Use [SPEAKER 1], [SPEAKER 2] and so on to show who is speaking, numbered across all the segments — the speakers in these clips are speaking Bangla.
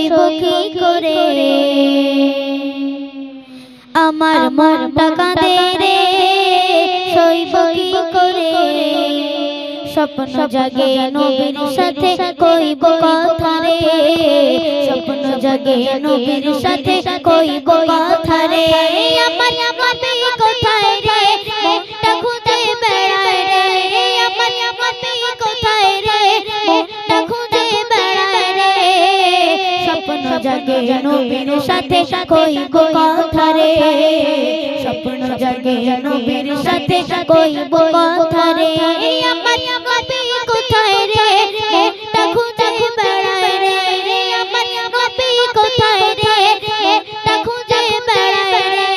[SPEAKER 1] সইব কি করে আমার মনটা কাঁদে রে সইব কি করে স্বপ্ন জাগে নবীর সাথে কইব কথা রে স্বপ্ন জাগে নবীর সাথে কইব কথা রে আমার নবী কোথায় রে মনটা খুঁজে বেড়ায় রে আমার নবী কোথায় রে মনটা খুঁজে বেড়ায় রে স্বপ্ন জাগে নবীর সাথে কইব কথা রে স্বপ্ন জাগে নবীর সাথে কইব কথা রে আমার নবী কোথায় রে মনটা খুঁজে বেড়ায় রে আমার নবী কোথায় রে মনটা খুঁজে বেড়ায় রে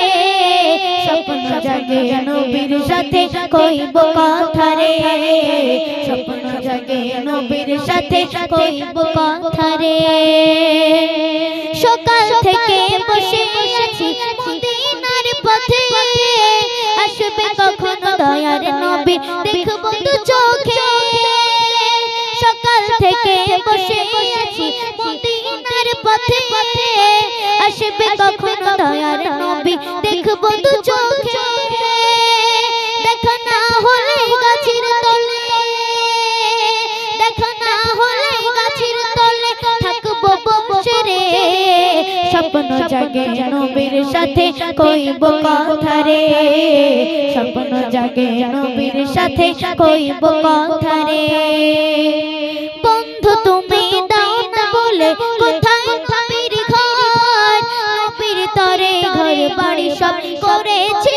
[SPEAKER 1] স্বপ্ন জাগে নবীর সাথে কইব কথা রে স্বপ্ন জাগে নবীর সাথে কইব কথা রে সকাল থেকে বসে আছি মদিনার পথে আসবে কখন দয়ার নবী দেখব তো চোখে সকাল থেকে বসে আছি মদিনার পথে আসবে কখন দয়ার নবী দেখব তো চোখে দেখা না হলে গাছের তলে দেখা না হলে গাছের তলে থাকবো বসে রে স্বপ্ন জাগে নবীর সাথে কইব কথা রে স্বপ্ন জাগে নবীর সাথে কইব কথা রে বন্ধু তুমি দাও না বলে কোথায় নবীর ঘর নবীর তরে ঘর বাড়ি সব করেছি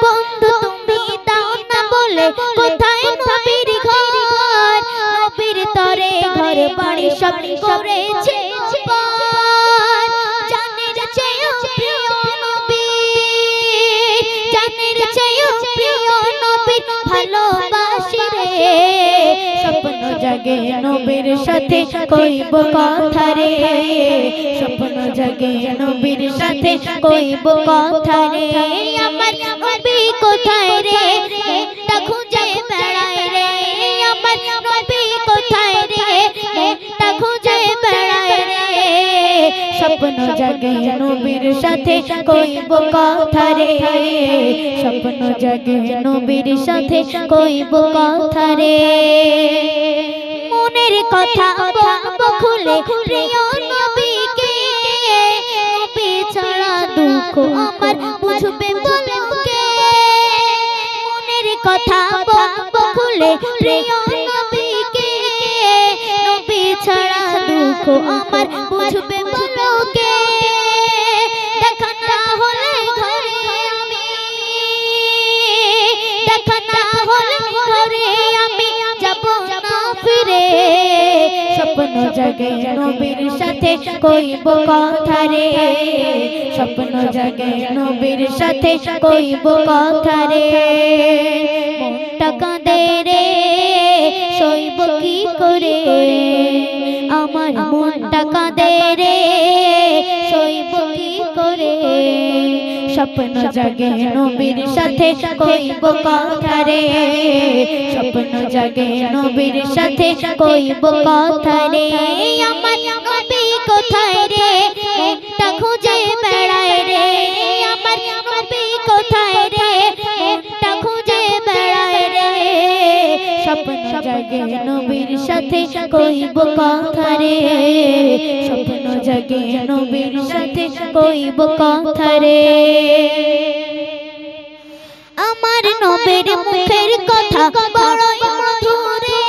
[SPEAKER 1] বন্ধু তুমি দাও না বলে কোথায় নবীর ঘর নবীর তরে ঘর বাড়ি সব করেছি জানের চেয়েও প্রিয় নবী জানের চেয়েও প্রিয় নবী ভালোবাসি রে স্বপ্ন জাগে নবীর সাথে কইব কথা রে স্বপ্ন জাগে নবীর সাথে কইব কথা রে আমার নবী কোথায় রে মনটা খুঁজে বেড়ায় রে আমার নবী কোথায় রে মনটা খুঁজে বেড়ায় রে স্বপ্ন জাগে নবীর সাথে কইব কথা রে স্বপ্ন জাগে নবীর সাথে কইব কথা রে মনের কথা বলবো খুলে প্রিয় নবীকে নবী ছাড়া দুঃখ আমার বুঝবে বলো কে মনের কথা বলবো খুলে প্রিয় নবীকে নবী ছাড়া দুঃখ আমার বুঝবে বলো কে দেখা না হলে ঘরে আমি দেখা না হলে ঘরে আমি যাব না ফিরে স্বপ্ন জাগে নবীর সাথে কইব কথা রে স্বপ্ন জাগে নবীর সাথে কইব কথা রে মনটা কাঁদে রে সইব কি করে আমার মনটা কাঁদে রে সইব কি করে স্বপ্ন জাগে নবীর সাথে কইব কথা রে স্বপ্ন জাগে নবীর সাথে কইব কথা রে আমার নবী কোথায় রে মনটা খুঁজে বেড়ায় রে আমার নবী কোথায় রে মনটা খুঁজে বেড়ায় রে স্বপ্ন জাগে নবীর সাথে কইব কথা রে স্বপ্ন জাগে নবীর সাথে কইব কথা রে আমার নবীর মুখের কথা বড়ই মধুর রে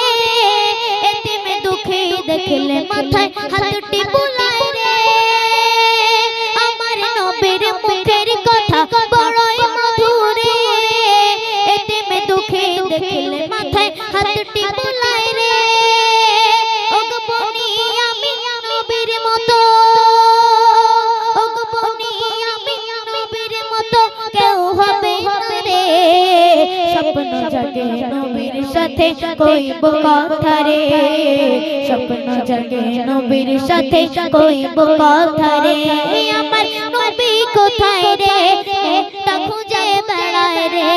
[SPEAKER 1] এতিমে দুঃখে দেখলে মাথায় হাতটি বুলায় রে আমার নবীর মুখের কথা বড়ই মধুর রে এতিমে দুঃখে দেখলে মাথায় হাতটি বুলায় রে ওগো বনি আমি নবীর মতো ওগো বনি আমি নবীর মতো কেউ হবে না রে স্বপ্ন জাগে নবীর সাথে কইব কথা রে স্বপ্ন জাগে নবীর সাথে কইব কথা রে আমার নবী কোথায় রে মনটা খুঁজে বেড়ায় রে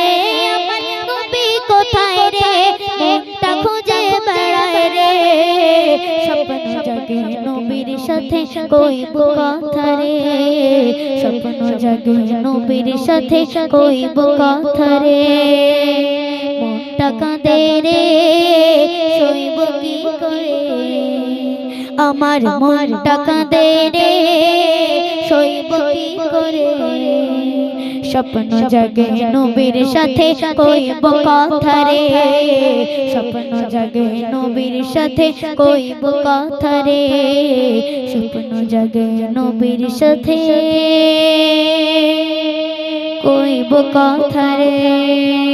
[SPEAKER 1] আমার নবী কোথায় রে মনটা খুঁজে বেড়ায় রে স্বপ্ন জাগে সাথে কইব কথা রে স্বপ্ন জাগে নবীর সাথে কইব কথা রে মনটা কাঁদে রে সইব কি করে আমার মনটা কাঁদে রে সইব কি করে স্বপ্ন জাগে নবীর সাথে কইব কথা রে স্বপ্ন জাগে নবীর সাথে কইব কথা রে স্বপ্ন জাগে নবীর সাথে কইব কথা রে।